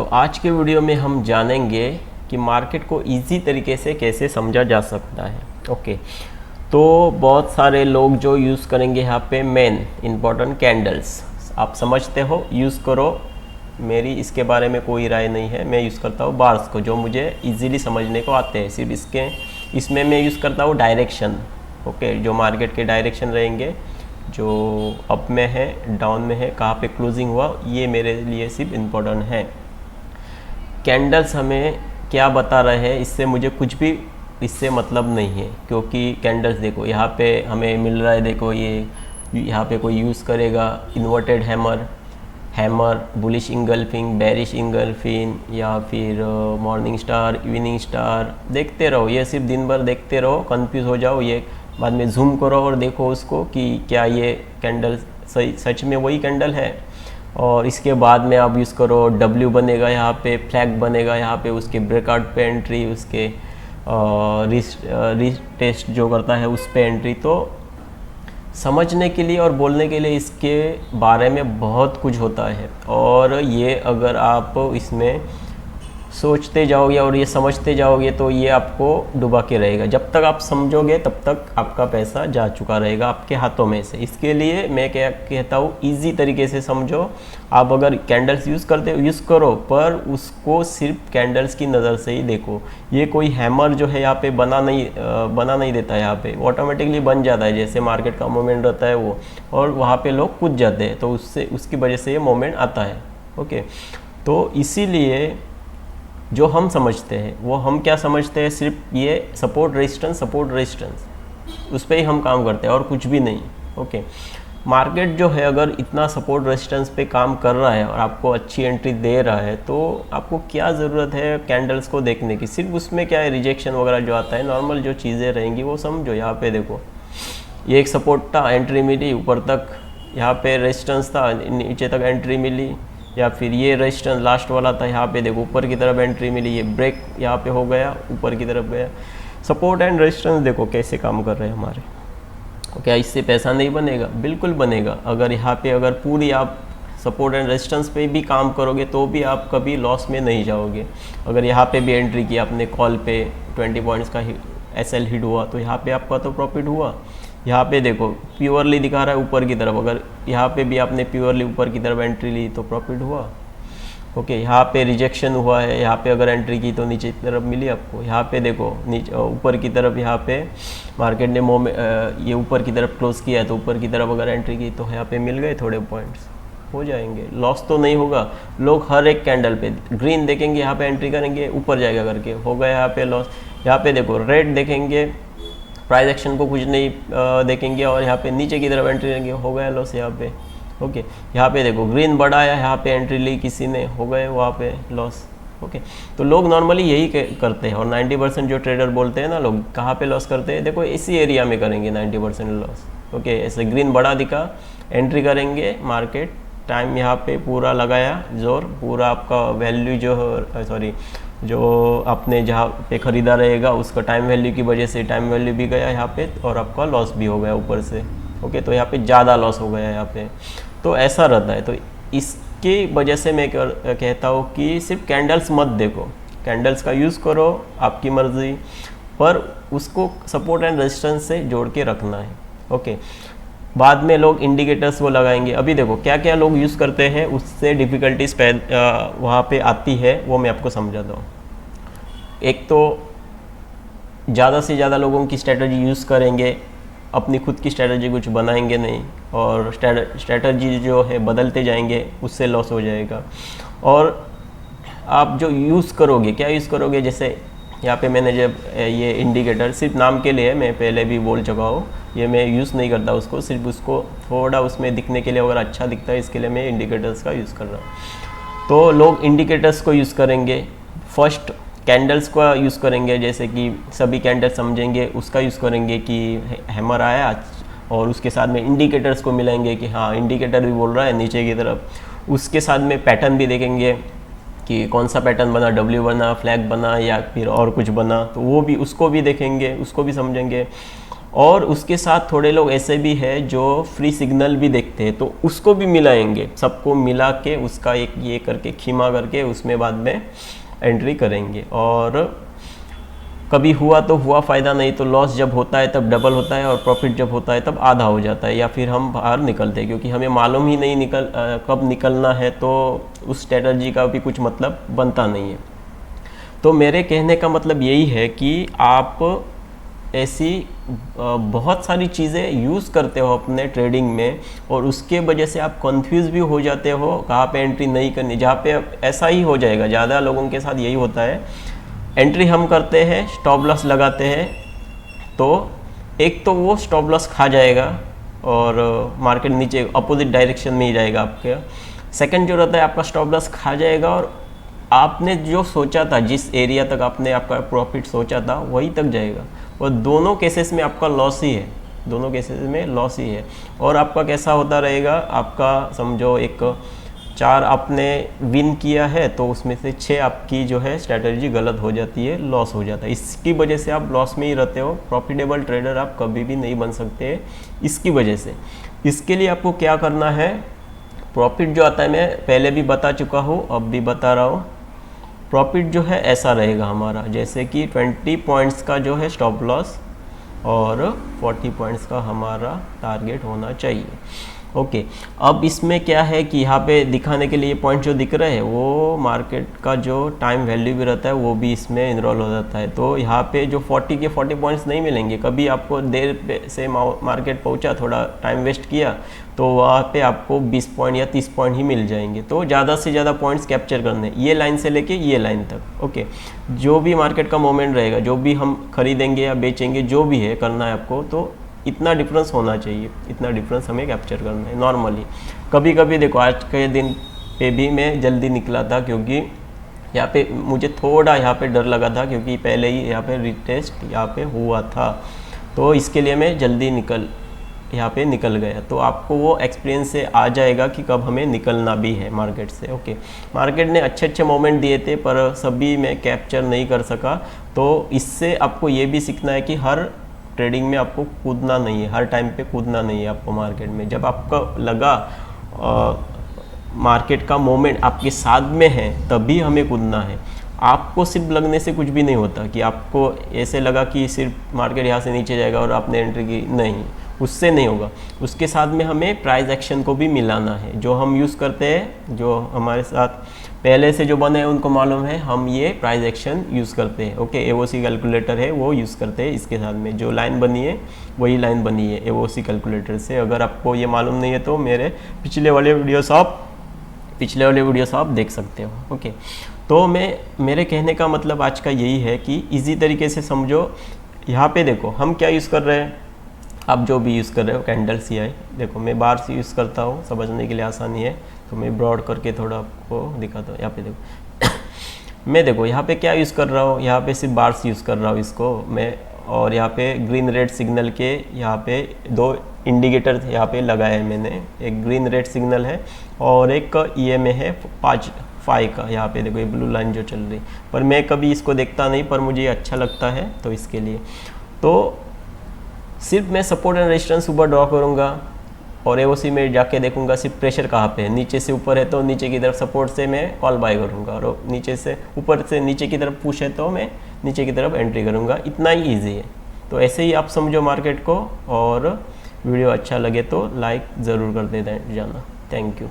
तो आज के वीडियो में हम जानेंगे कि मार्केट को इजी तरीके से कैसे समझा जा सकता है। ओके, तो बहुत सारे लोग जो यूज़ करेंगे यहाँ पे मेन इम्पॉर्टेंट कैंडल्स, आप समझते हो, यूज़ करो। मेरी इसके बारे में कोई राय नहीं है। मैं यूज़ करता हूँ बार्स को, जो मुझे इजीली समझने को आते हैं। सिर्फ इसमें मैं यूज़ करता हूँ डायरेक्शन। ओके, जो मार्केट के डायरेक्शन रहेंगे, जो अप में है, डाउन में है, कहाँ पे क्लोजिंग हुआ, ये मेरे लिए सिर्फ इम्पोर्टेंट है। कैंडल्स हमें क्या बता रहे हैं, इससे मुझे कुछ भी इससे मतलब नहीं है, क्योंकि कैंडल्स देखो यहाँ पे हमें मिल रहा है। देखो ये यहाँ पे कोई यूज़ करेगा inverted hammer, bullish engulfing, bearish engulfing, या फिर मॉर्निंग स्टार, इवनिंग स्टार। देखते रहो, ये सिर्फ दिन भर देखते रहो, कंफ्यूज हो जाओ। ये बाद में जूम करो और देखो उसको कि क्या ये कैंडल सच में वही कैंडल है। और इसके बाद में आप यूज़ करो, डब्ल्यू बनेगा यहाँ पे, फ्लैग बनेगा यहाँ पे, उसके ब्रेकआउट पे एंट्री, उसके रीटेस्ट जो करता है उस पे एंट्री। तो समझने के लिए और बोलने के लिए इसके बारे में बहुत कुछ होता है, और ये अगर आप इसमें सोचते जाओगे और ये समझते जाओगे तो ये आपको डुबा के रहेगा। जब तक आप समझोगे तब तक आपका पैसा जा चुका रहेगा आपके हाथों में से। इसके लिए मैं क्या कहता हूँ, इजी तरीके से समझो। आप अगर कैंडल्स यूज़ करते हो, यूज़ करो, पर उसको सिर्फ कैंडल्स की नज़र से ही देखो। ये कोई हैमर जो है यहाँ पे बना नहीं देता। यहाँ पे ऑटोमेटिकली बन जाता है, जैसे मार्केट का मोमेंट रहता है वो, और वहाँ पे लोग कूद जाते हैं, तो उसकी वजह से ये मोमेंट आता है। ओके, तो इसीलिए जो हम समझते हैं वो हम क्या समझते हैं, सिर्फ ये सपोर्ट रेजिस्टेंस उस पर ही हम काम करते हैं और कुछ भी नहीं। ओके, मार्केट जो है अगर इतना सपोर्ट रेजिस्टेंस पे काम कर रहा है और आपको अच्छी एंट्री दे रहा है, तो आपको क्या ज़रूरत है कैंडल्स को देखने की। सिर्फ उसमें क्या है, रिजेक्शन वगैरह जो आता है, नॉर्मल जो चीज़ें रहेंगी वो समझो। यहाँ पे देखो, ये एक सपोर्ट था, एंट्री मिली ऊपर तक, यहाँ पे रेजिस्टेंस था, नीचे तक एंट्री मिली, या फिर ये रेजिस्टेंस लास्ट वाला था, यहाँ पे देखो ऊपर की तरफ एंट्री मिली, ये ब्रेक यहाँ पे हो गया, ऊपर की तरफ गया। सपोर्ट एंड रेजिस्टेंस देखो कैसे काम कर रहे हैं हमारे। क्या इससे पैसा नहीं बनेगा? बिल्कुल बनेगा। अगर यहाँ पे अगर पूरी आप सपोर्ट एंड रेजिस्टेंस पे भी काम करोगे तो भी आप कभी लॉस में नहीं जाओगे। अगर यहाँ पे भी एंट्री की आपने कॉल पे 20 पॉइंट्स का SL हिट हुआ, तो यहाँ पे आपका तो प्रॉफिट हुआ। यहाँ पे देखो प्योरली दिखा रहा है ऊपर की तरफ, अगर यहाँ पे भी आपने प्योरली ऊपर की तरफ एंट्री ली तो प्रॉफिट हुआ। ओके, यहाँ पे रिजेक्शन हुआ है, यहाँ पे अगर एंट्री की तो नीचे की तरफ मिली आपको। यहाँ पे देखो नीचे ऊपर की तरफ, यहाँ पे मार्केट ने ये ऊपर की तरफ क्लोज किया है, तो ऊपर की तरफ अगर एंट्री की तो यहाँ पे मिल गए, थोड़े पॉइंट्स हो जाएंगे। लॉस तो नहीं होगा। लोग हर एक कैंडल पे ग्रीन देखेंगे, यहाँ पे एंट्री करेंगे, ऊपर जाएगा करके, हो गया यहाँ पे लॉस। यहाँ पे देखो रेड देखेंगे, प्राइस एक्शन को कुछ नहीं देखेंगे, और यहाँ पे नीचे की तरफ एंट्री लेंगे, हो गया लॉस यहाँ पे। ओके, यहाँ पे देखो ग्रीन बढ़ाया, यहाँ पे एंट्री ली किसी ने, हो गए वहाँ पे लॉस। ओके, तो लोग नॉर्मली यही करते हैं, और 90% जो ट्रेडर बोलते हैं ना, लोग कहाँ पे लॉस करते हैं, देखो इसी एरिया में करेंगे 90% लॉस। ओके, ऐसे ग्रीन बड़ा दिखा, एंट्री करेंगे, मार्केट टाइम यहाँ पे पूरा लगाया जोर, पूरा आपका वैल्यू जो आपने जहाँ पे ख़रीदा रहेगा उसका टाइम वैल्यू की वजह से टाइम वैल्यू भी गया यहाँ पे, और आपका लॉस भी हो गया ऊपर से। ओके, तो यहाँ पे ज़्यादा लॉस हो गया यहाँ पे। तो ऐसा रहता है। तो इसकी वजह से मैं कहता हूँ कि सिर्फ कैंडल्स मत देखो, कैंडल्स का यूज़ करो आपकी मर्ज़ी, पर उसको सपोर्ट एंड रेजिस्टेंस से जोड़ के रखना है। ओके, बाद में लोग इंडिकेटर्स वो लगाएंगे। अभी देखो क्या क्या लोग यूज़ करते हैं, उससे डिफ़िकल्टीज वहाँ पे आती है, वो मैं आपको समझाता हूँ। एक तो ज़्यादा से ज़्यादा लोगों की स्ट्रेटजी यूज़ करेंगे, अपनी खुद की स्ट्रेटजी कुछ बनाएंगे नहीं, और स्ट्रेटजी जो है बदलते जाएंगे, उससे लॉस हो जाएगा। और आप जो यूज़ करोगे, क्या यूज़ करोगे, जैसे यहाँ पे मैंने जब ये इंडिकेटर सिर्फ नाम के लिए, मैं पहले भी बोल चुका हूँ, ये मैं यूज़ नहीं करता उसको, सिर्फ उसको थोड़ा उसमें दिखने के लिए, अगर अच्छा दिखता है इसके लिए मैं इंडिकेटर्स का यूज़ कर रहा हूँ। तो लोग इंडिकेटर्स को यूज़ करेंगे, फर्स्ट कैंडल्स का यूज़ करेंगे, जैसे कि सभी कैंडल समझेंगे, उसका यूज़ करेंगे कि हैमर आया, और उसके साथ में इंडिकेटर्स को मिलाएंगे कि हाँ इंडिकेटर भी बोल रहा है नीचे की तरफ। उसके साथ में पैटर्न भी देखेंगे कि कौन सा पैटर्न बना, डब्ल्यू बना, फ्लैग बना, या फिर और कुछ बना, तो वो भी उसको भी देखेंगे, उसको भी समझेंगे। और उसके साथ थोड़े लोग ऐसे भी हैं जो फ्री सिग्नल भी देखते हैं, तो उसको भी मिलाएंगे, सबको मिला के उसका एक ये करके खीमा करके उसमें बाद में एंट्री करेंगे। और कभी हुआ तो हुआ फ़ायदा, नहीं तो लॉस जब होता है तब डबल होता है और प्रॉफिट जब होता है तब आधा हो जाता है, या फिर हम बाहर निकलते हैं, क्योंकि हमें मालूम ही नहीं कब निकलना है, तो उस स्ट्रेटजी का भी कुछ मतलब बनता नहीं है। तो मेरे कहने का मतलब यही है कि आप ऐसी बहुत सारी चीज़ें यूज़ करते हो अपने ट्रेडिंग में, और उसके वजह से आप कंफ्यूज भी हो जाते हो कहाँ पे एंट्री नहीं करनी, जहाँ पे ऐसा ही हो जाएगा, ज़्यादा लोगों के साथ यही होता है। एंट्री हम करते हैं, स्टॉप लॉस लगाते हैं, तो एक तो वो स्टॉप लॉस खा जाएगा और मार्केट नीचे अपोजिट डायरेक्शन में ही जाएगा आपके। सेकंड जो रहता है, आपका स्टॉप लॉस खा जाएगा और आपने जो सोचा था, जिस एरिया तक आपने आपका प्रॉफिट सोचा था वहीं तक जाएगा, और दोनों केसेस में आपका लॉस ही है, दोनों केसेस में लॉस ही है। और आपका कैसा होता रहेगा, आपका समझो एक 4 आपने विन किया है, तो उसमें से 6 आपकी जो है स्ट्रैटेजी गलत हो जाती है, लॉस हो जाता है। इसकी वजह से आप लॉस में ही रहते हो, प्रॉफिटेबल ट्रेडर आप कभी भी नहीं बन सकते इसकी वजह से। इसके लिए आपको क्या करना है, प्रॉफिट जो आता है मैं पहले भी बता चुका हूँ, अब भी बता रहा हूँ। प्रॉफिट जो है ऐसा रहेगा हमारा, जैसे कि 20 पॉइंट्स का जो है स्टॉप लॉस और 40 पॉइंट्स का हमारा टारगेट होना चाहिए। ओके, अब इसमें क्या है कि यहाँ पे दिखाने के लिए पॉइंट जो दिख रहे हैं वो मार्केट का जो टाइम वैल्यू भी रहता है वो भी इसमें इनरोल हो जाता है। तो यहाँ पे जो 40 के 40 पॉइंट्स नहीं मिलेंगे, कभी आपको देर से मार्केट पहुँचा, थोड़ा टाइम वेस्ट किया, तो वहाँ पे आपको 20 पॉइंट या 30 पॉइंट ही मिल जाएंगे। तो ज़्यादा से ज़्यादा पॉइंट्स कैप्चर करने, ये लाइन से लेके ये लाइन तक। ओके, जो भी मार्केट का मोमेंट रहेगा, जो भी हम खरीदेंगे या बेचेंगे, जो भी है करना है आपको, तो इतना डिफरेंस होना चाहिए, इतना डिफरेंस हमें कैप्चर करना है नॉर्मली। कभी कभी देखो, आज के दिन पे भी मैं जल्दी निकला था, क्योंकि यहाँ पे मुझे थोड़ा यहाँ पे डर लगा था, क्योंकि पहले ही यहाँ पे रिटेस्ट यहाँ पे हुआ था, तो इसके लिए मैं जल्दी यहाँ पे निकल गया। तो आपको वो एक्सपीरियंस से आ जाएगा कि कब हमें निकलना भी है मार्केट से। ओके, मार्केट ने अच्छे अच्छे मोमेंट दिए थे, पर सभी मैं कैप्चर नहीं कर सका। तो इससे आपको ये भी सीखना है कि हर ट्रेडिंग में आपको कूदना नहीं है, हर टाइम पे कूदना नहीं है आपको मार्केट में। जब आपको लगा मार्केट का मोमेंट आपके साथ में है, तभी हमें कूदना है। आपको सिर्फ लगने से कुछ भी नहीं होता, कि आपको ऐसे लगा कि सिर्फ मार्केट यहाँ से नीचे जाएगा और आपने एंट्री की, नहीं, उससे नहीं होगा। उसके साथ में हमें प्राइस एक्शन को भी मिलाना है। जो हम यूज़ करते हैं, जो हमारे साथ पहले से जो बने हैं उनको मालूम है, हम ये प्राइस एक्शन यूज़ करते हैं। ओके, एओसी कैलकुलेटर है वो यूज़ करते हैं। इसके साथ में जो लाइन बनी है वही लाइन बनी है एओसी कैलकुलेटर से। अगर आपको ये मालूम नहीं है तो मेरे पिछले वाले वीडियोस आप देख सकते हो। ओके, तो मेरे कहने का मतलब आज का यही है कि इजी तरीके से समझो। यहाँ पे देखो हम क्या यूज़ कर रहे हैं, आप जो भी यूज़ कर रहे हो, कैंडल CI, देखो मैं बार से यूज़ करता हूँ, समझने के लिए आसानी है, तो मैं ब्रॉड करके थोड़ा आपको दिखाता हूँ। यहाँ पे देखो मैं देखो यहाँ पे क्या यूज़ कर रहा हूँ, यहाँ पे सिर्फ बार्स यूज़ कर रहा हूँ इसको मैं, और यहाँ पे ग्रीन रेड सिग्नल के यहाँ पे 2 इंडिकेटर यहाँ पे लगाए हैं मैंने। एक ग्रीन रेड सिग्नल है और एक EMA है 5 का। यहाँ पे देखो ये ब्लू लाइन जो चल रही, पर मैं कभी इसको देखता नहीं, पर मुझे अच्छा लगता है, तो इसके लिए तो सिर्फ मैं सपोर्ट एंड रेजिस्टेंस ऊपर ड्रॉ करूँगा और एओसी में जाके देखूंगा सिर्फ प्रेशर कहाँ पे है। नीचे से ऊपर है तो नीचे की तरफ सपोर्ट से मैं कॉल बाय करूँगा, और नीचे से ऊपर से नीचे की तरफ पुश है तो मैं नीचे की तरफ एंट्री करूँगा। इतना ही ईजी है। तो ऐसे ही आप समझो मार्केट को, और वीडियो अच्छा लगे तो लाइक ज़रूर कर देना जाना। Thank you.